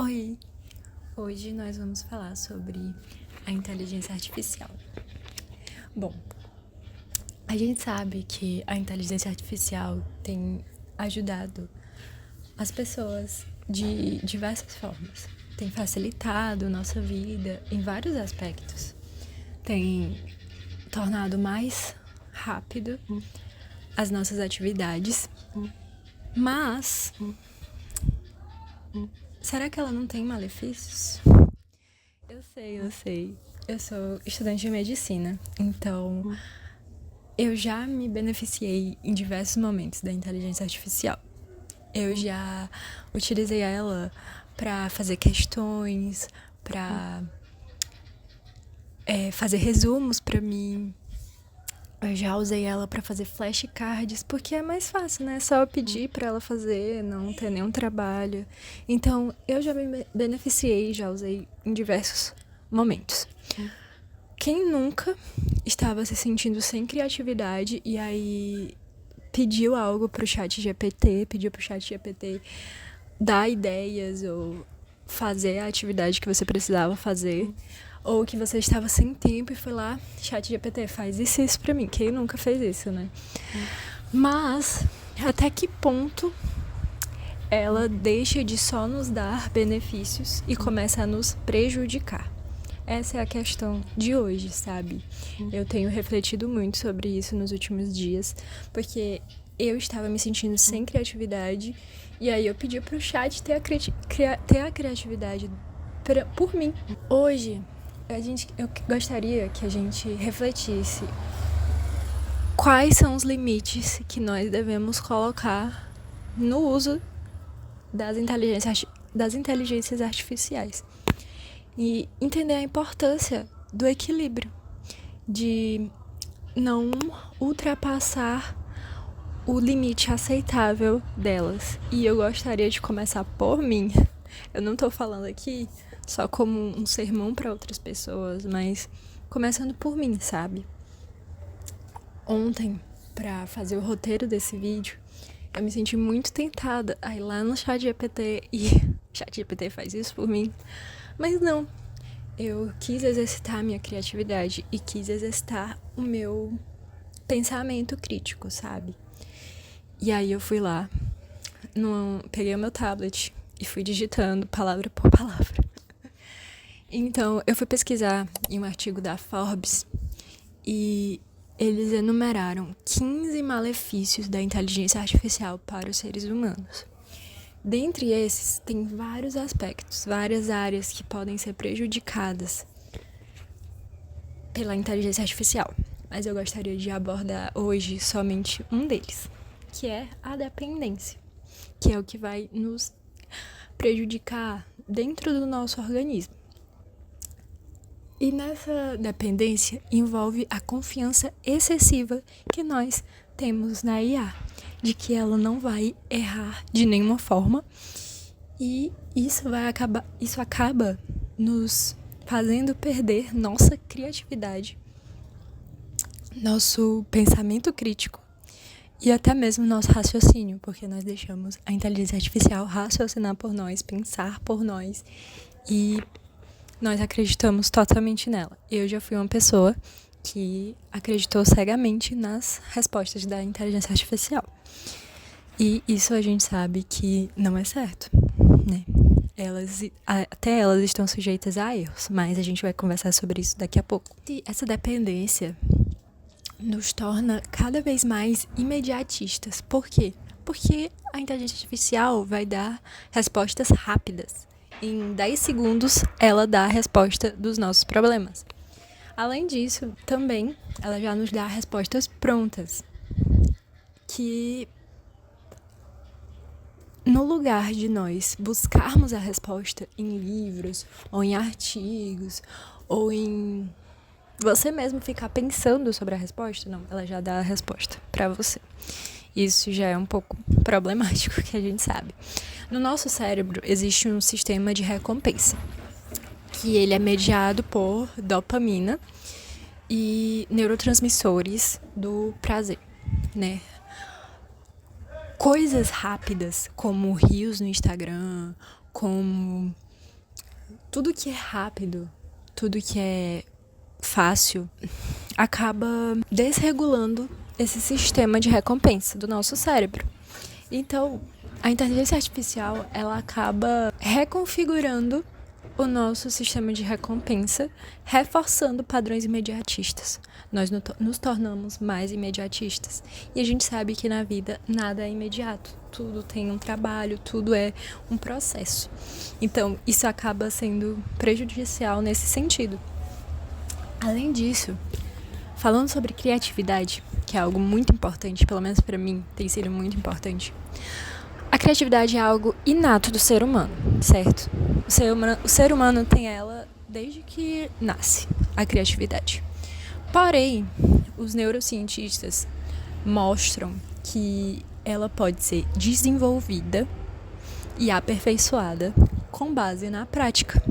Oi! Hoje nós vamos falar sobre a inteligência artificial. Bom, a gente sabe que a inteligência artificial tem ajudado as pessoas de diversas formas. Tem facilitado nossa vida em vários aspectos. Tem tornado mais rápido as nossas atividades, mas será que ela não tem malefícios? Eu sei. Eu sou estudante de medicina, então eu já me beneficiei em diversos momentos da inteligência artificial. Eu já utilizei ela para fazer questões, para fazer resumos para mim. Eu já usei ela para fazer flashcards, porque é mais fácil, né? É só eu pedir para ela fazer, não ter nenhum trabalho. Então, eu já me beneficiei, já usei em diversos momentos. Quem nunca estava se sentindo sem criatividade e aí pediu algo pro pediu pro chat GPT dar ideias ou fazer a atividade que você precisava fazer, ou que você estava sem tempo e foi lá, chat GPT, faz isso pra mim. Quem nunca fez isso, né? Mas até que ponto ela deixa de só nos dar benefícios e começa a nos prejudicar? Essa é a questão de hoje, sabe? Eu tenho refletido muito sobre isso nos últimos dias, porque eu estava me sentindo sem criatividade e aí eu pedi pro chat ter a criatividade por mim. Hoje, eu gostaria que a gente refletisse quais são os limites que nós devemos colocar no uso das inteligências artificiais. E entender a importância do equilíbrio, de não ultrapassar o limite aceitável delas. E eu gostaria de começar por mim. Eu não tô falando aqui só como um sermão para outras pessoas, mas começando por mim, sabe? Ontem, para fazer o roteiro desse vídeo, eu me senti muito tentada a ir lá no ChatGPT e ChatGPT faz isso por mim. Mas não, eu quis exercitar a minha criatividade e quis exercitar o meu pensamento crítico, sabe? E aí eu fui lá, peguei o meu tablet e fui digitando palavra por palavra. Então, eu fui pesquisar em um artigo da Forbes e eles enumeraram 15 malefícios da inteligência artificial para os seres humanos. Dentre esses, tem vários aspectos, várias áreas que podem ser prejudicadas pela inteligência artificial. Mas eu gostaria de abordar hoje somente um deles, que é a dependência, que é o que vai nos prejudicar dentro do nosso organismo. E nessa dependência envolve a confiança excessiva que nós temos na IA, de que ela não vai errar de nenhuma forma, e isso acaba nos fazendo perder nossa criatividade, nosso pensamento crítico e até mesmo nosso raciocínio, porque nós deixamos a inteligência artificial raciocinar por nós, pensar por nós, e nós acreditamos totalmente nela. Eu já fui uma pessoa que acreditou cegamente nas respostas da inteligência artificial. E isso a gente sabe que não é certo, né? Até elas estão sujeitas a erros, mas a gente vai conversar sobre isso daqui a pouco. E essa dependência nos torna cada vez mais imediatistas. Por quê? Porque a inteligência artificial vai dar respostas rápidas. Em 10 segundos, ela dá a resposta dos nossos problemas. Além disso, também, ela já nos dá respostas prontas, que no lugar de nós buscarmos a resposta em livros, ou em artigos, ou em você mesmo ficar pensando sobre a resposta, não, ela já dá a resposta para você. Isso já é um pouco problemático, que a gente sabe. No nosso cérebro existe um sistema de recompensa, que ele é mediado por dopamina e neurotransmissores do prazer, né? Coisas rápidas, como rios no Instagram, como tudo que é rápido, tudo que é fácil, acaba desregulando esse sistema de recompensa do nosso cérebro. Então, a inteligência artificial, ela acaba reconfigurando o nosso sistema de recompensa, reforçando padrões imediatistas. Nós nos tornamos mais imediatistas. E a gente sabe que na vida nada é imediato. Tudo tem um trabalho, tudo é um processo. Então, isso acaba sendo prejudicial nesse sentido. Além disso, falando sobre criatividade, que é algo muito importante, pelo menos para mim tem sido muito importante, a criatividade é algo inato do ser humano, certo? O ser humano tem ela desde que nasce, a criatividade. Porém, os neurocientistas mostram que ela pode ser desenvolvida e aperfeiçoada com base na prática.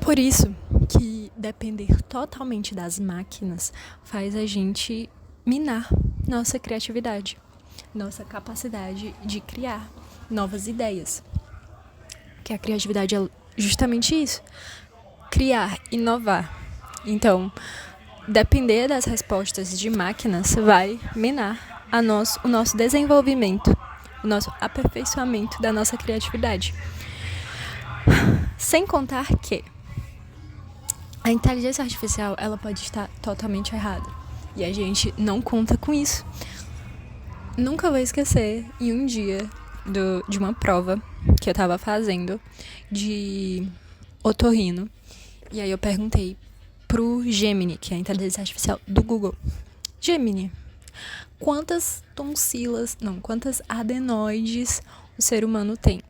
Por isso que depender totalmente das máquinas faz a gente minar nossa criatividade, nossa capacidade de criar novas ideias. Que a criatividade é justamente isso, criar, inovar. Então, depender das respostas de máquinas vai minar o nosso desenvolvimento, o nosso aperfeiçoamento da nossa criatividade. Sem contar que a inteligência artificial, ela pode estar totalmente errada. E a gente não conta com isso. Nunca vou esquecer, em um dia de uma prova que eu tava fazendo de otorrino. E aí eu perguntei pro Gemini, que é a inteligência artificial do Google. Gemini, quantas adenoides o ser humano tem?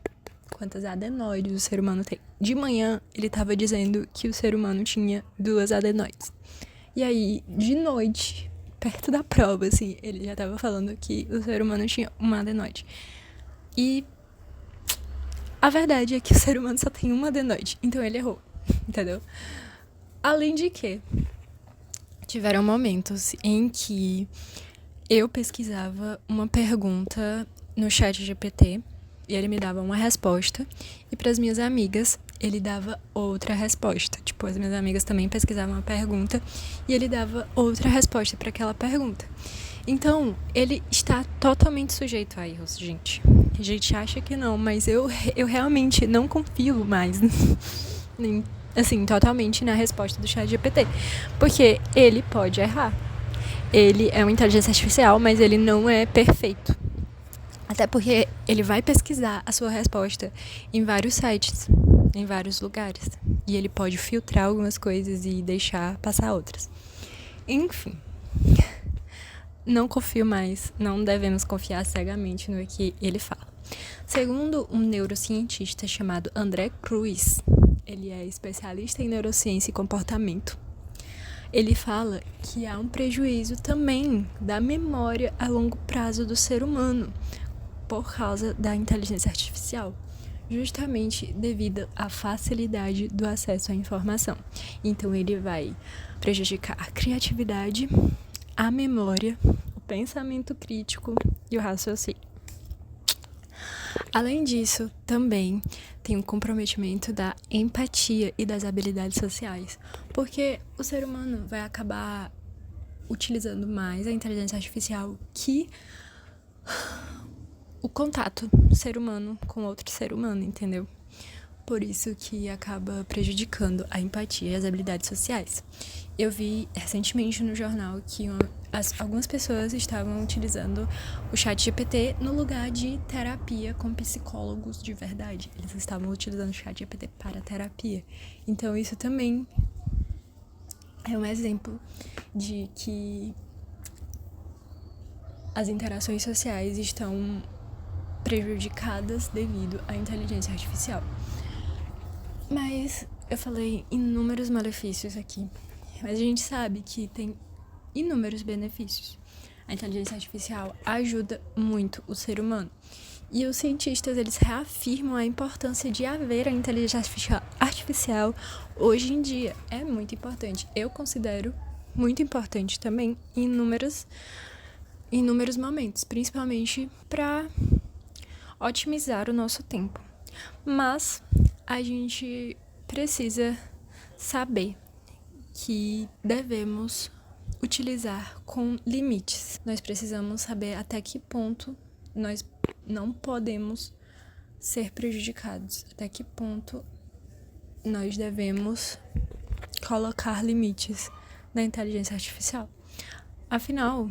Quantas adenoides o ser humano tem? De manhã, ele estava dizendo que o ser humano tinha 2 adenoides. E aí, de noite, perto da prova, assim, ele já estava falando que o ser humano tinha 1 adenoide. E a verdade é que o ser humano só tem 1 adenoide. Então ele errou, entendeu? Além de que tiveram momentos em que eu pesquisava uma pergunta no chat GPT e ele me dava uma resposta, e para as minhas amigas ele dava outra resposta. Tipo, as minhas amigas também pesquisavam uma pergunta e ele dava outra resposta para aquela pergunta. Então, ele está totalmente sujeito a erros, gente. A gente acha que não, mas eu realmente não confio mais, assim, totalmente na resposta do chat GPT, porque ele pode errar. Ele é uma inteligência artificial, mas ele não é perfeito. Até porque ele vai pesquisar a sua resposta em vários sites, em vários lugares. E ele pode filtrar algumas coisas e deixar passar outras. Enfim, não confio mais, não devemos confiar cegamente no que ele fala. Segundo um neurocientista chamado André Cruz, ele é especialista em neurociência e comportamento, ele fala que há um prejuízo também da memória a longo prazo do ser humano por causa da inteligência artificial, justamente devido à facilidade do acesso à informação. Então ele vai prejudicar a criatividade, a memória, o pensamento crítico e o raciocínio. Além disso, também tem um comprometimento da empatia e das habilidades sociais, porque o ser humano vai acabar utilizando mais a inteligência artificial que o contato ser humano com outro ser humano, entendeu? Por isso que acaba prejudicando a empatia e as habilidades sociais. Eu vi recentemente no jornal que algumas pessoas estavam utilizando o chat GPT no lugar de terapia com psicólogos de verdade. Eles estavam utilizando o chat GPT para terapia. Então isso também é um exemplo de que as interações sociais estão prejudicadas devido à inteligência artificial. Mas eu falei inúmeros malefícios aqui, mas a gente sabe que tem inúmeros benefícios. A inteligência artificial ajuda muito o ser humano. E os cientistas, eles reafirmam a importância de haver a inteligência artificial hoje em dia. É muito importante. Eu considero muito importante também em inúmeros momentos, principalmente para otimizar o nosso tempo. Mas a gente precisa saber que devemos utilizar com limites. Nós precisamos saber até que ponto nós não podemos ser prejudicados, até que ponto nós devemos colocar limites na inteligência artificial. Afinal,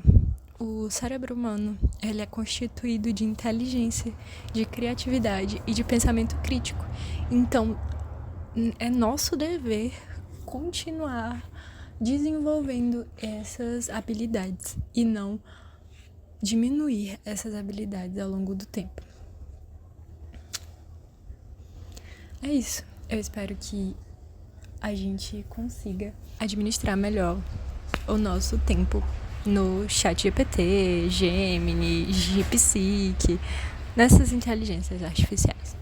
o cérebro humano, ele é constituído de inteligência, de criatividade e de pensamento crítico. Então, é nosso dever continuar desenvolvendo essas habilidades e não diminuir essas habilidades ao longo do tempo. É isso. Eu espero que a gente consiga administrar melhor o nosso tempo no ChatGPT, Gemini, DeepSeek, nessas inteligências artificiais.